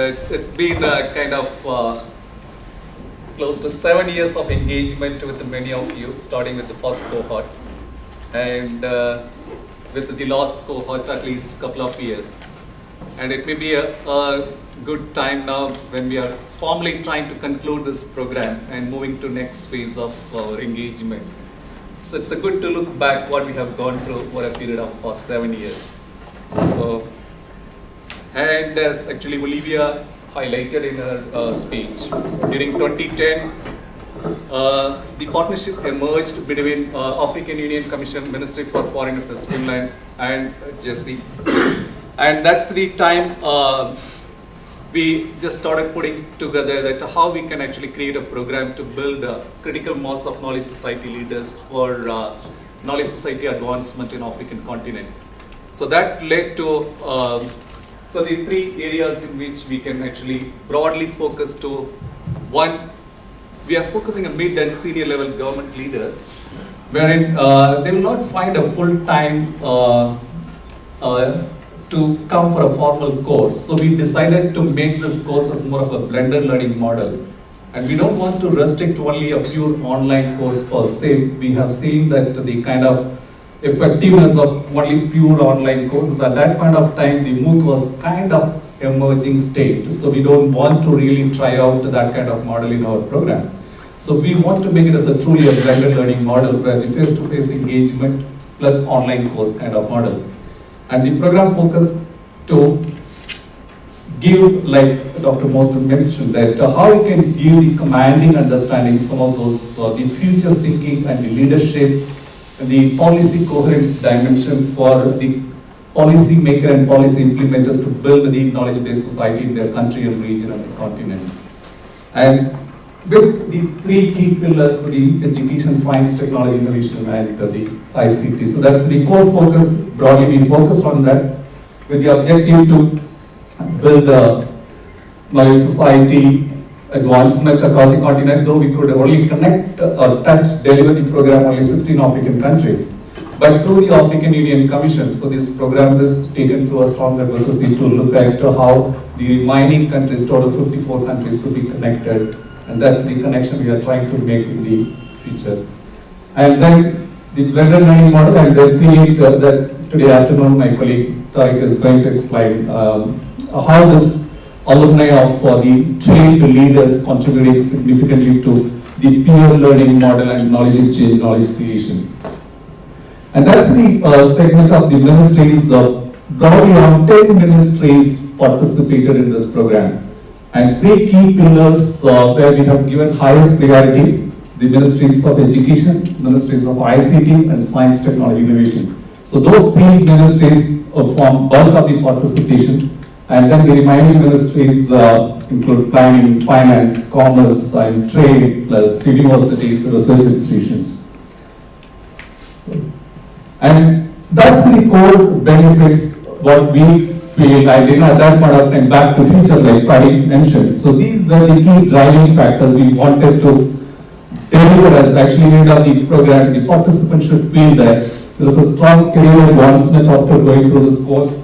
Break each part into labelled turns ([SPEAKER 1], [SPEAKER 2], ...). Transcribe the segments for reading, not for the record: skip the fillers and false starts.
[SPEAKER 1] It's been kind of close to 7 years of engagement with many of you, starting with the first cohort, and with the last cohort at least a couple of years. And it may be a good time now when we are formally trying to conclude this program and moving to next phase of our engagement. So it's a good to look back what we have gone through for a period of past 7 years. So, and as actually Olivia highlighted in her speech, during 2010, the partnership emerged between African Union Commission, Ministry for Foreign Affairs, Finland, and JESI. And that's the time we just started putting together that how we can actually create a program to build a critical mass of knowledge society leaders for knowledge society advancement in African continent. So that led to so the three areas in which we can actually broadly focus to. One, we are focusing on mid and senior level government leaders, wherein they will not find a full-time to come for a formal course. So we decided to make this course as more of a blended learning model. And we don't want to restrict only a pure online course per se. We have seen that the kind of effectiveness of only pure online courses at that point of time, the MOOC was kind of emerging state. So we don't want to really try out that kind of model in our program. So we want to make it as a truly a blended learning model where the face-to-face engagement plus online course kind of model. And the program focused to give, like Dr. Moston mentioned, that how we can give the commanding understanding, some of those, the future thinking and the leadership, and the policy coherence dimension for the policy maker and policy implementers to build the knowledge-based society in their country and region and the continent. And with the three key pillars, the education, science, technology, innovation, and the ICT. So that's the core focus. Broadly, we focused on that with the objective to build a knowledge society advancement across the continent, though we could only connect or touch, deliver the program only 16 African countries. But through the African Union Commission, so this program is taken through a strong advocacy to look at how the remaining countries, total 54 countries, could be connected. And that's the connection we are trying to make in the future. And then the blended learning model, and then that today afternoon my colleague Tariq is going to explain how this alumni of the trained leaders contributing significantly to the peer learning model and knowledge exchange, knowledge creation. And that's the segment of the ministries. Broadly around 10 ministries participated in this program. And three key pillars where we have given highest priorities: the ministries of education, ministries of ICT, and science, technology, innovation. So those three ministries form bulk of the participation. And then the remaining ministries include planning, finance, commerce, and trade, plus universities, research institutions. And that's the core benefits, what we feel, I did at that point of time, back to future, like Paddy mentioned. So these were the key driving factors we wanted to deliver as actually made of the program. The participants should feel that there is a strong career advancement after going through this course.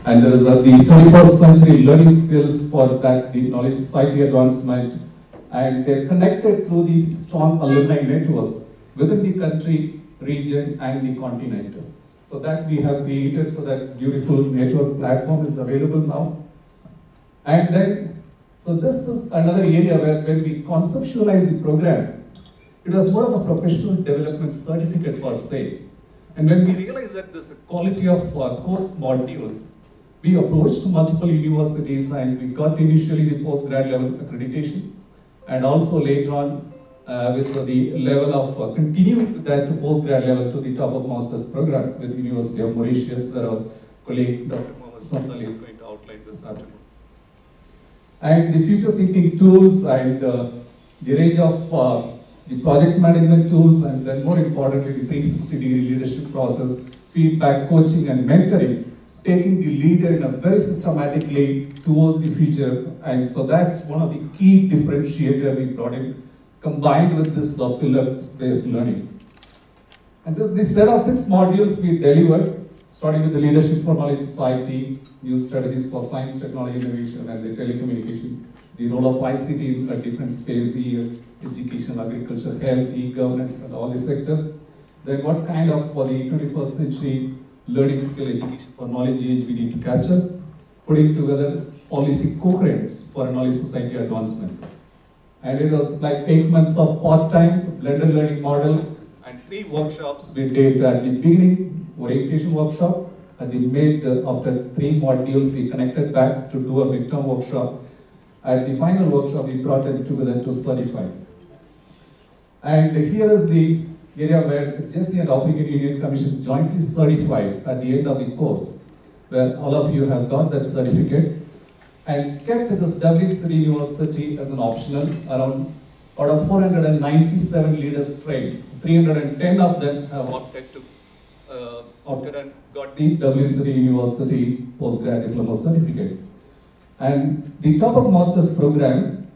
[SPEAKER 1] And there is the 21st century learning skills for that, the knowledge society advancement, and they're connected through the strong alumni network within the country, region, and the continent. So that we have created, so that beautiful network platform is available now. And then, so this is another area where when we conceptualize the program, it was more of a professional development certificate per se. And when we realized that this quality of course modules, we approached multiple universities and we got initially the postgrad level accreditation, and also later on with the level of continuing with that postgrad level to the top of master's program with the University of Mauritius, where our colleague Dr. Mohammed Santali is going to outline this afternoon. And the future thinking tools and the range of the project management tools, and then more importantly the 360-degree leadership process, feedback, coaching, and mentoring, taking the leader in a very systematically towards the future. And so that's one of the key differentiator we brought in, combined with this pillar-based learning. And this set of 6 modules we delivered starting with the Leadership for Knowledge Society, new strategies for science, technology, innovation, and the telecommunications, the role of ICT in different spaces, education, agriculture, health, e-governance, and all these sectors. Then what kind of, for the 21st century, learning skill education for knowledge age we need to capture, putting together policy coherence for a knowledge society advancement. And it was like 8 months of part-time blended learning model and 3 workshops we did at the beginning, orientation workshop, and the mid, after 3 modules we connected back to do a midterm workshop. At the final workshop we brought them together to certify. And here is the area where Jesse and African Union Commission jointly certified at the end of the course, where all of you have got that certificate, and kept this Dublin City University as an optional. Out of 497 leaders trained, 310 of them have opted and got the Dublin City University postgrad diploma certificate. And the top of master's program,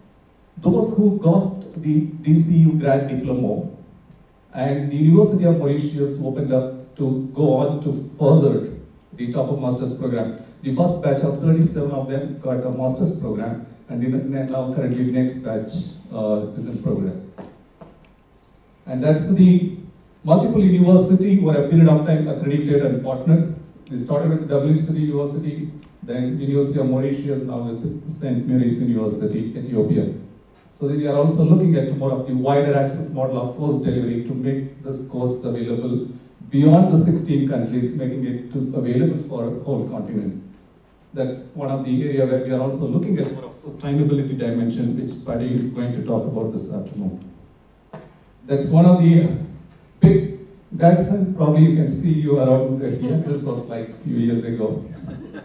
[SPEAKER 1] those who got the DCU grad diploma, and the University of Mauritius opened up to go on to further the top of master's program. The first batch of 37 of them got a master's program, and now currently the next batch is in progress. And that's the multiple university who are a period of time accredited and partnered. We started with Dublin City University, then University of Mauritius, now with St. Mary's University, Ethiopia. So we are also looking at more of the wider access model of course delivery to make this course available beyond the 16 countries, making it available for a whole continent. That's one of the area where we are also looking at more of sustainability dimension, which Paddy is going to talk about this afternoon. That's one of the big guys, and probably you can see you around here. This was like a few years ago.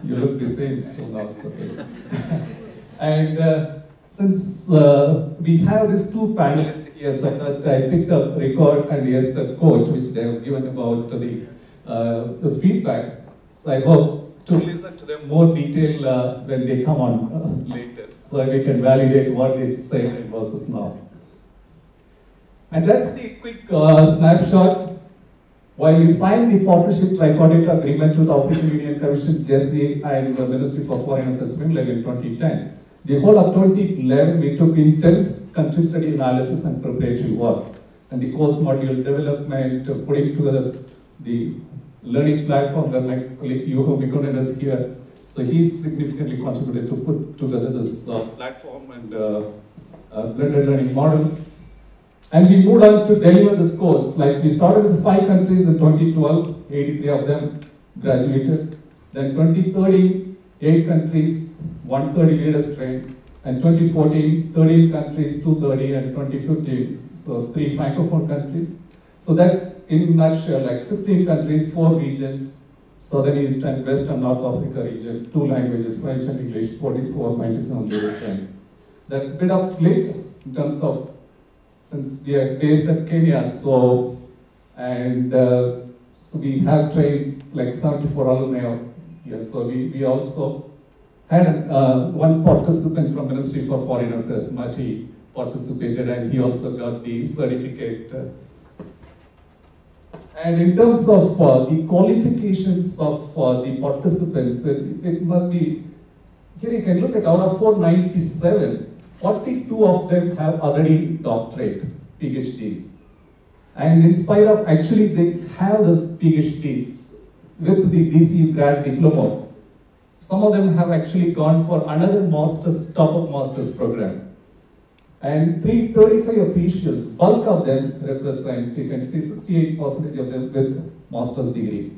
[SPEAKER 1] You look the same still now. Okay. And since we have these 2 panelists here, so I picked up record and yes, the quote which they have given about the feedback. So I hope to listen to them more detail when they come on later, so we can validate what they say versus now. And that's the quick snapshot. While we signed the partnership tripartite agreement with the African Union Commission, Jesse, and the Ministry for Foreign Affairs in 2010, the whole of 2011 we took intense country study analysis and preparatory work, and the course module development, putting together the learning platform where my colleague Yuho Mikonen is here. So he's significantly contributed to put together this platform and blended learning model. And we moved on to deliver this course. Like we started with 5 countries in 2012, 83 of them graduated. Then 2013, 8 countries, 130 leaders trained. And 2014, 13 countries, 230, and 2015, so 3 francophone countries. So that's in a nutshell, like 16 countries, 4 regions, Southern, East, and West and North Africa region, 2 languages, French and English, 44, 97 leaders trained. That's a bit of split in terms of, since we are based at Kenya, so, and so we have trained like 74 alumni here. So we also had one participant from Ministry for Foreign Affairs, Mati, participated, and he also got the certificate. And in terms of the qualifications of the participants, it must be, here you can look at out of 497, 42 of them have already doctorate, PhDs. And in spite of, actually they have this PhDs with the DCU grad diploma. Some of them have actually gone for another master's, top of master's program. And 335 officials, bulk of them represent, you can see 68% of them with master's degree.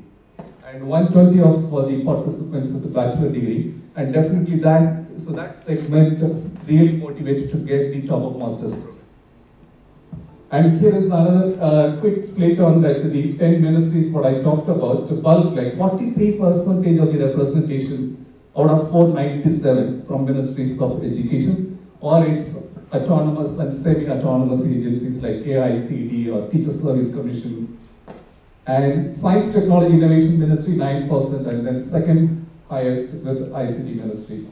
[SPEAKER 1] And 120 of the participants with a bachelor degree. And definitely that, so that segment really motivated to get the top of master's program. And here is another quick split on that, the 10 ministries what I talked about, to bulk, like 43% of the representation out of 497 from ministries of education, or it's autonomous and semi-autonomous agencies like AICD or Teacher Service Commission. And Science, Technology, Innovation Ministry, 9%, and then second highest with ICT Ministry.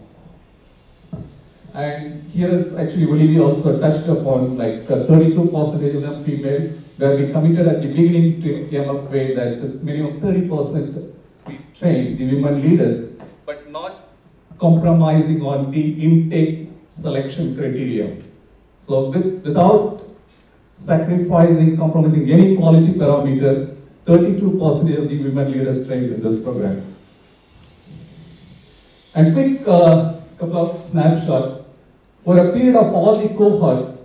[SPEAKER 1] And here is actually Olivia also touched upon like 32% of them female, where we committed at the beginning to MFA that minimum 30% we train the women leaders, but not compromising on the intake selection criteria. So without sacrificing, compromising any quality parameters, 32% of the women leaders trained in this program. And quick couple of snapshots. For a period of all the cohorts,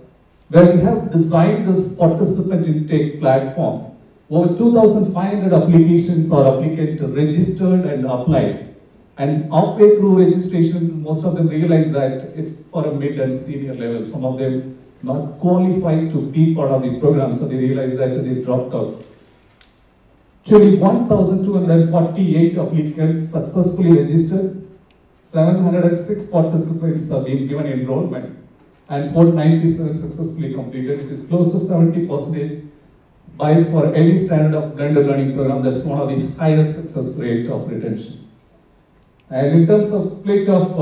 [SPEAKER 1] where we have designed this participant intake platform, over 2,500 applications or applicants registered and applied. And halfway through registration, most of them realize that it's for a mid and senior level. Some of them not qualified to be part of the program, so they realize that they dropped out. Actually, 1,248 applicants successfully registered, 706 participants have been given enrollment, and 497 successfully completed, which is close to 70%. By for any standard of blended learning program, that's one of the highest success rate of retention. And in terms of split of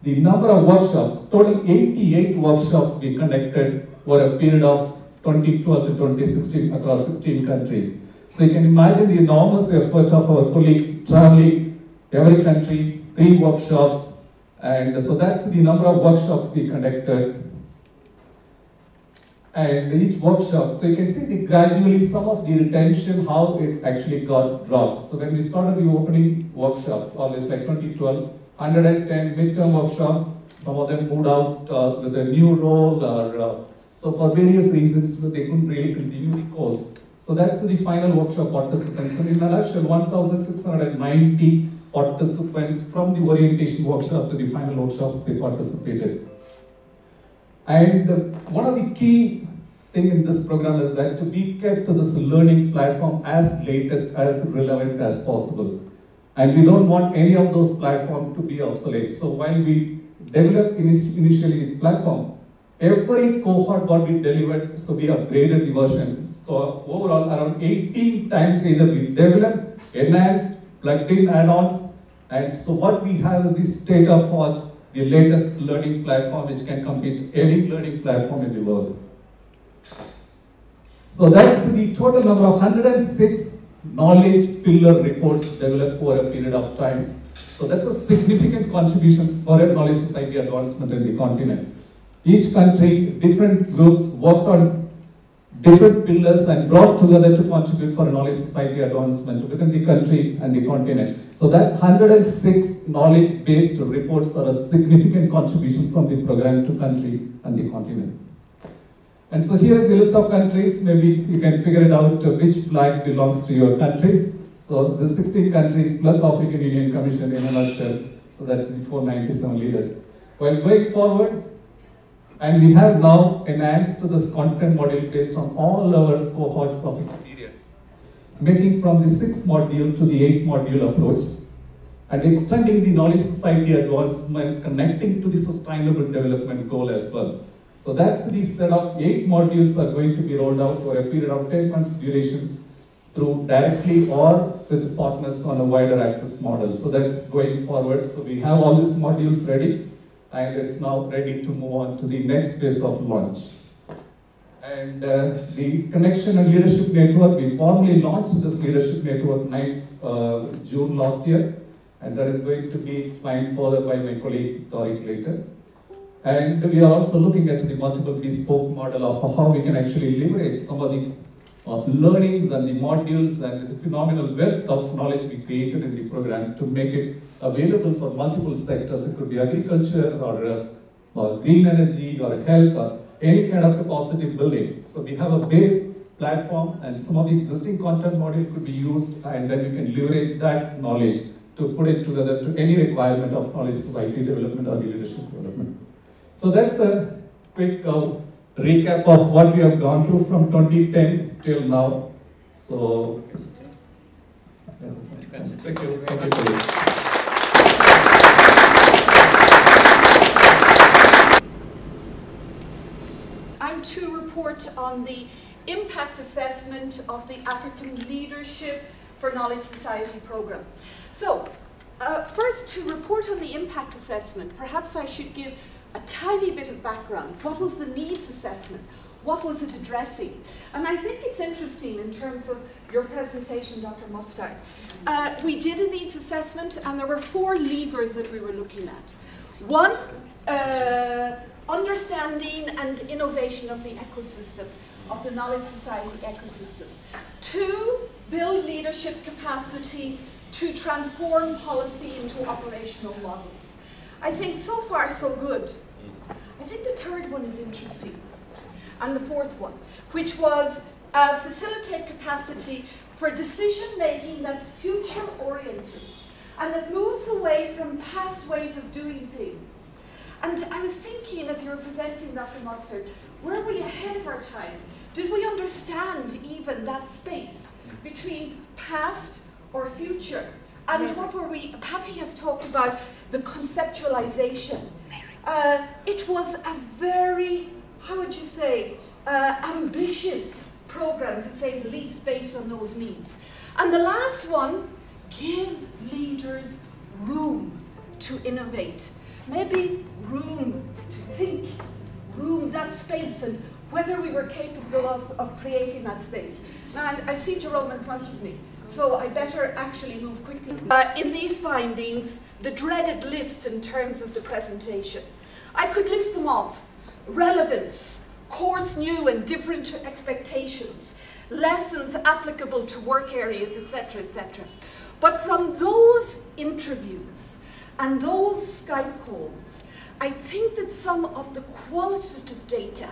[SPEAKER 1] the number of workshops, total 88 workshops we conducted over a period of 2012 to 2016 across 16 countries. So you can imagine the enormous effort of our colleagues traveling every country, 3 workshops, and so that's the number of workshops we conducted. And each workshop, so you can see gradually some of the retention, how it actually got dropped. So when we started the opening workshops, always like 2012, 110 midterm workshop, some of them moved out with a new role, or so for various reasons, they couldn't really continue the course. So that's the final workshop participants. So in a nutshell, 1,690 participants from the orientation workshop to the final workshops they participated. And one of the key thing in this program is that we kept this learning platform as latest, as relevant as possible. And we don't want any of those platforms to be obsolete. So while we developed initially the platform, every cohort got we delivered, so we upgraded the version. So overall, around 18 times either we developed, enhanced, plugged in add-ons, and so what we have is the state-of-art, the latest learning platform which can compete any learning platform in the world. So that's the total number of 106 knowledge pillar reports developed over a period of time. So that's a significant contribution for a knowledge society advancement in the continent. Each country, different groups worked on different pillars and brought together to contribute for a knowledge society advancement within the country and the continent. So that 106 knowledge-based reports are a significant contribution from the program to country and the continent. And so here's the list of countries. Maybe you can figure it out which flag belongs to your country. So the 16 countries plus African Union Commission in a nutshell. So that's the 497 leaders. Well, going forward, and we have now enhanced this content module based on all our cohorts of experience, making from the 6th module to the 8th module approach, and extending the knowledge society advancement, connecting to the sustainable development goal as well. So that's the set of 8 modules are going to be rolled out over a period of 10 months duration through directly or with partners on a wider access model. So that's going forward. So we have all these modules ready, and it's now ready to move on to the next phase of launch. And the Connection and Leadership Network, we formally launched this Leadership Network 9th June last year, and that is going to be explained further by my colleague Tariq later. And we are also looking at the multiple bespoke model of how we can actually leverage some of the learnings and the modules and the phenomenal wealth of knowledge we created in the program to make it available for multiple sectors. It could be agriculture or green energy or health or any kind of capacity building. So we have a base platform, and some of the existing content module could be used, and then we can leverage that knowledge to put it together to any requirement of knowledge society development or leadership development. So that's a quick recap of what we have gone through from 2010 till now. So, thank you.
[SPEAKER 2] I'm to report on the impact assessment of the African Leadership for Knowledge Society program. So, first, to report on the impact assessment, perhaps I should give a tiny bit of background. What was the needs assessment? what was it addressing? And I think it's interesting in terms of your presentation, Dr. Mustard. We did a needs assessment, and there were 4 levers that we were looking at. 1, understanding and innovation of the ecosystem, of the knowledge society ecosystem. 2, build leadership capacity to transform policy into operational models. I think so far so good. I think the 3rd one is interesting, and the 4th one, which was facilitate capacity for decision making that's future oriented and that moves away from past ways of doing things. And I was thinking as you were presenting, Dr. Mustard, were we ahead of our time? Did we understand even that space between past or future? And what were we, Patty has talked about the conceptualization. It was a very, how would you say, ambitious program, to say the least, based on those needs. And the last one, give leaders room to innovate. Maybe room to think, room, that space, and whether we were capable of creating that space. Now, I see Jerome in front of me, so I better actually move quickly. In these findings, the dreaded list in terms of the presentation, I could list them off. Relevance, course new and different expectations, lessons applicable to work areas, etc., etc. But from those interviews and those Skype calls, I think that some of the qualitative data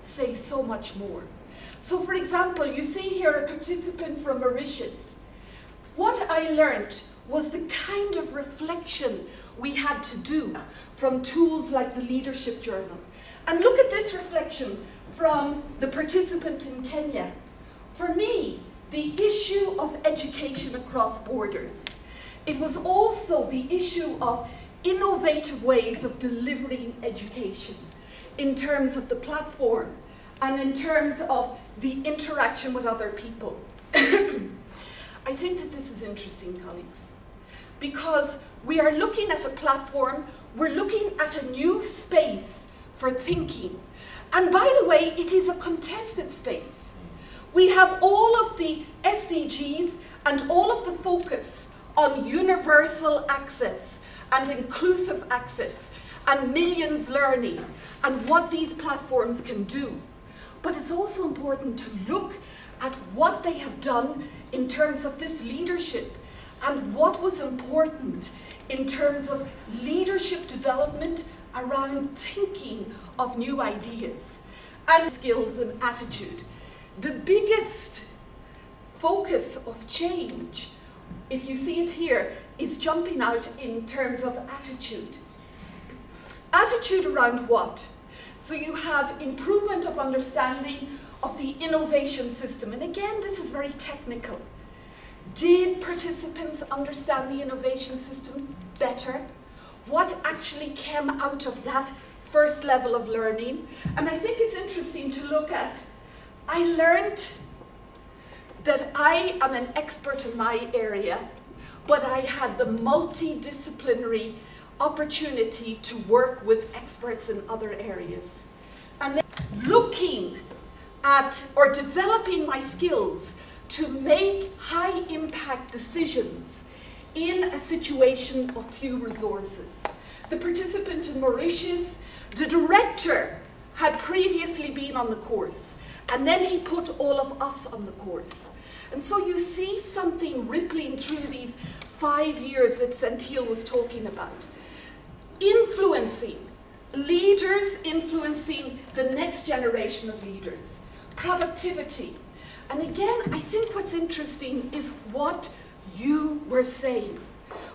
[SPEAKER 2] say so much more. So for example, you see here a participant from Mauritius. What I learned was the kind of reflection we had to do from tools like the Leadership Journal. And look at this reflection from the participant in Kenya. For me, the issue of education across borders, it was also the issue of innovative ways of delivering education in terms of the platform and in terms of the interaction with other people. I think that this is interesting, colleagues, because we are looking at a platform, we're looking at a new space for thinking. And by the way, it is a contested space. We have all of the SDGs and all of the focus on universal access and inclusive access and millions learning and what these platforms can do. But it's also important to look at what they have done in terms of this leadership and what was important in terms of leadership development around thinking of new ideas and skills and attitude. The biggest focus of change, if you see it here, is jumping out in terms of attitude. Attitude around what? So you have improvement of understanding of the innovation system. And again, this is very technical. Did participants understand the innovation system better? What actually came out of that first level of learning? And I think it's interesting to look at. I learned that I am an expert in my area, but I had the multidisciplinary opportunity to work with experts in other areas. And then looking at or developing my skills to make high impact decisions in a situation of few resources. The participant in Mauritius, the director had previously been on the course, and then he put all of us on the course. And so you see something rippling through these 5 years that Senthil was talking about. Influencing, leaders influencing the next generation of leaders. Productivity. And again, I think what's interesting is what you were saying.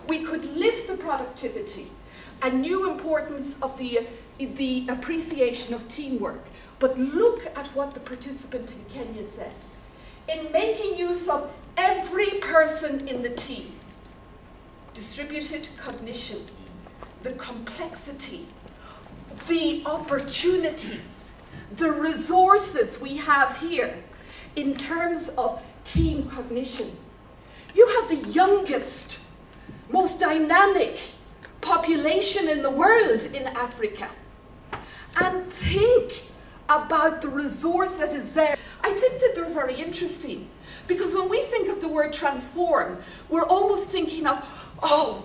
[SPEAKER 2] We could lift the productivity and new importance of the appreciation of teamwork. But look at what the participant in Kenya said. In making use of every person in the team, distributed cognition, the complexity, the opportunities, the resources we have here in terms of team cognition. You have the youngest, most dynamic population in the world in Africa. And think about the resource that is there. I think that they're very interesting, because when we think of the word transform, we're almost thinking of, oh,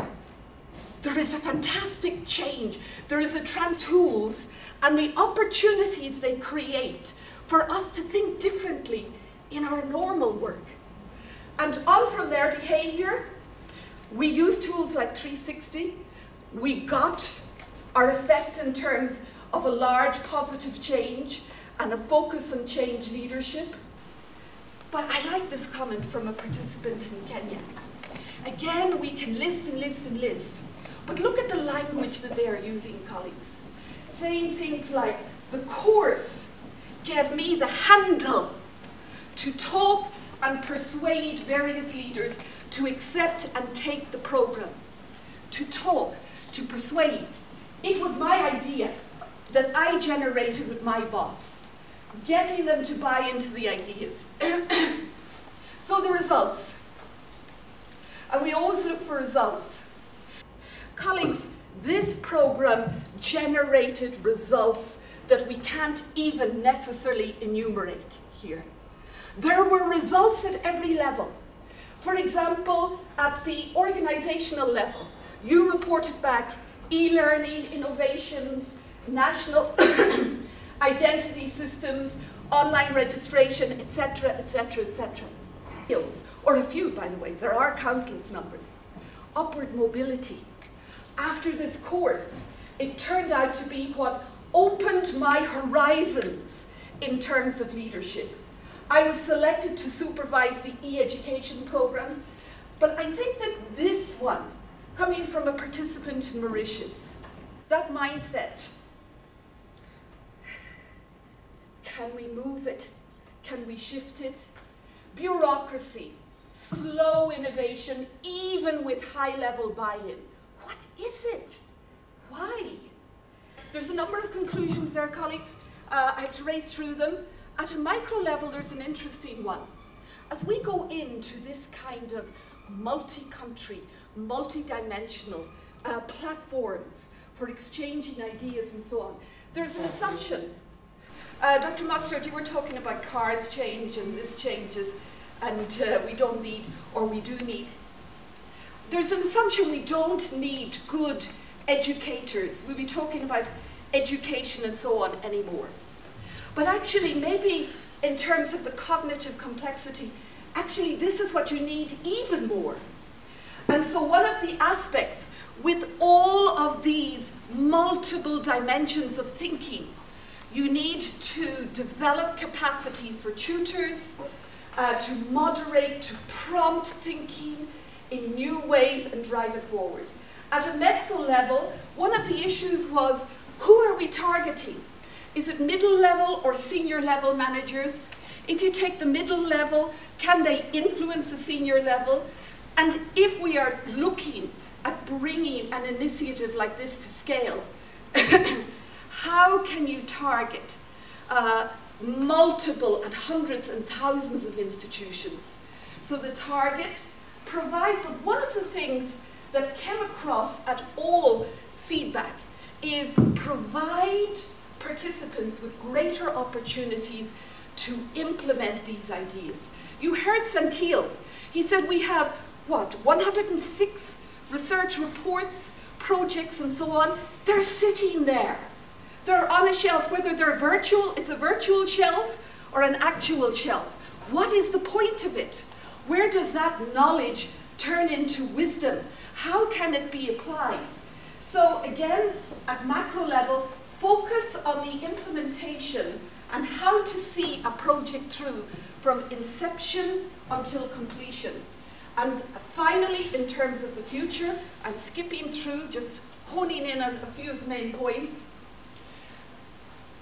[SPEAKER 2] there is a fantastic change. There is a tools and the opportunities they create for us to think differently in our normal work. And on from their behavior, we use tools like 360. We got our effect in terms of a large positive change and a focus on change leadership. But I like this comment from a participant in Kenya. Again, we can list and list and list. But look at the language that they are using, colleagues. Saying things like, the course gave me the handle to talk and persuade various leaders to accept and take the program. To talk, to persuade. It was my idea that I generated with my boss, getting them to buy into the ideas. So the results. And we always look for results. Colleagues, this program generated results that we can't even necessarily enumerate here. There were results at every level. For example, at the organizational level, you reported back e-learning, innovations, national identity systems, online registration, etc., etc., etc. Or a few, by the way. There are countless numbers. Upward mobility. After this course, it turned out to be what opened my horizons in terms of leadership. I was selected to supervise the e-education program, but I think that this one, coming from a participant in Mauritius, that mindset, can we move it? Can we shift it? Bureaucracy, slow innovation, even with high-level buy-in. What is it? Why? There's a number of conclusions there, colleagues. I have to race through them. At a micro level, there's an interesting one. As we go into this kind of multi-country, multi-dimensional platforms for exchanging ideas and so on, there's an assumption. Dr. Mustard, you were talking about cars change and this changes and we don't need, or we do need. There's an assumption we don't need good educators. We'll be talking about education and so on anymore. But actually, maybe in terms of the cognitive complexity, actually this is what you need even more. And so one of the aspects with all of these multiple dimensions of thinking, you need to develop capacities for tutors, to moderate, to prompt thinking in new ways and drive it forward. At a mezzo level, one of the issues was, who are we targeting? Is it middle level or senior level managers? If you take the middle level, can they influence the senior level? And if we are looking at bringing an initiative like this to scale, how can you target multiple and hundreds and thousands of institutions? So the target, provide, but one of the things that came across at all feedback is provide participants with greater opportunities to implement these ideas. You heard Santil. He said we have, what, 106 research reports, projects and so on. They're sitting there. They're on a shelf, whether they're virtual, it's a virtual shelf or an actual shelf. What is the point of it? Where does that knowledge turn into wisdom? How can it be applied? So again, at macro level, focus on the implementation and how to see a project through from inception until completion. And finally, in terms of the future, I'm skipping through, just honing in on a few of the main points.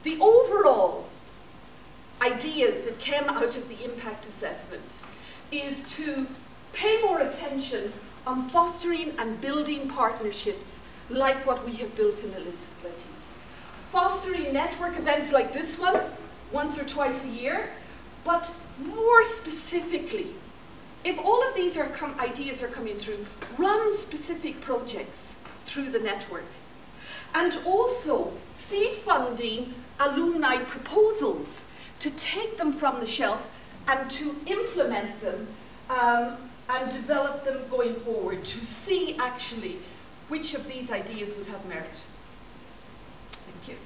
[SPEAKER 2] The overall ideas that came out of the impact assessment is to pay more attention on fostering and building partnerships like what we have built in ALICT. Fostering network events like this one, once or twice a year, but more specifically, if all of these ideas are coming through, run specific projects through the network. and also seed funding alumni proposals to take them from the shelf and to implement them and develop them going forward, to see actually which of these ideas would have merit. Thank you.